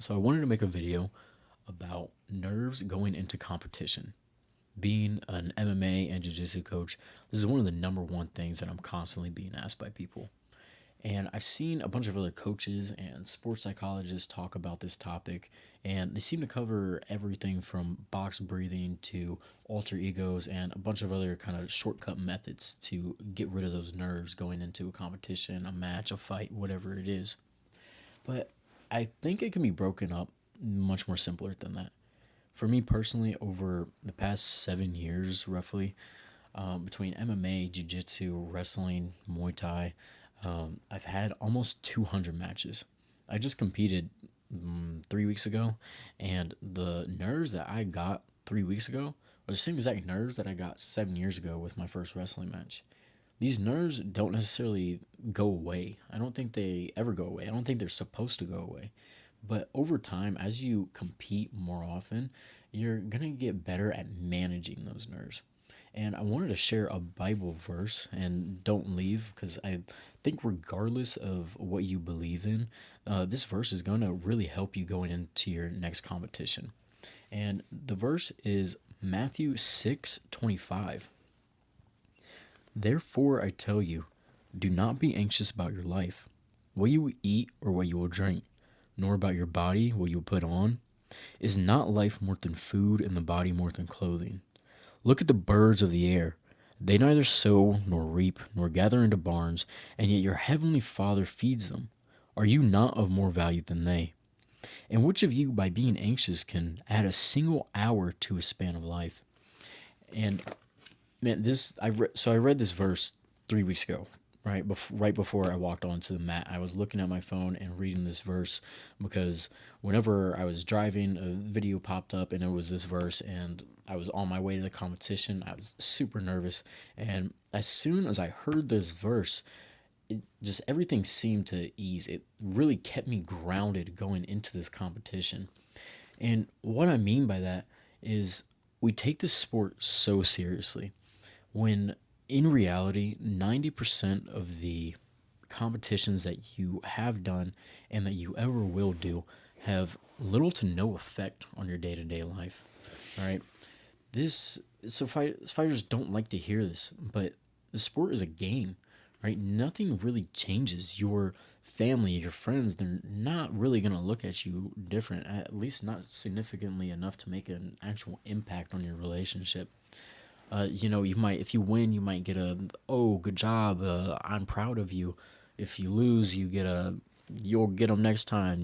So I wanted to make a video about nerves going into competition. Being an MMA and Jiu-Jitsu coach, this is one of the number one things that I'm constantly being asked by people. And I've seen a bunch of other coaches and sports psychologists talk about this topic, and they seem to cover everything from box breathing to alter egos and a bunch of other kind of shortcut methods to get rid of those nerves going into a competition, a match, a fight, whatever it is. But I think it can be broken up much more simpler than that. For me personally, over the past 7 years, roughly, between MMA, Jiu Jitsu, wrestling, Muay Thai, I've had almost 200 matches. I just competed 3 weeks ago, and the nerves that I got 3 weeks ago are the same exact nerves that I got 7 years ago with my first wrestling match. These nerves don't necessarily go away. I don't think they ever go away. I don't think they're supposed to go away. But over time, as you compete more often, you're going to get better at managing those nerves. And I wanted to share a Bible verse, and don't leave, because I think, regardless of what you believe in, this verse is going to really help you going into your next competition. And the verse is Matthew 6:25. Therefore, I tell you, do not be anxious about your life, what you will eat or what you will drink, nor about your body, what you will put on. Is not life more than food, and the body more than clothing? Look at the birds of the air. They neither sow, nor reap, nor gather into barns, and yet your heavenly Father feeds them. Are you not of more value than they? And which of you, by being anxious, can add a single hour to his span of life? And man, I read this verse 3 weeks ago, right before I walked onto the mat. I was looking at my phone and reading this verse because whenever I was driving, a video popped up and it was this verse, and I was on my way to the competition. I was super nervous, and as soon as I heard this verse, it just everything seemed to ease. It really kept me grounded going into this competition. And what I mean by that is we take this sport so seriously when in reality, 90% of the competitions that you have done and that you ever will do have little to no effect on your day to day life. All right. Fighters don't like to hear this, but the sport is a game, right? Nothing really changes. Your family, your friends, they're not really going to look at you different, at least not significantly enough to make an actual impact on your relationship. You might, if you win, you might get oh, good job, I'm proud of you. If you lose, you'll get them next time.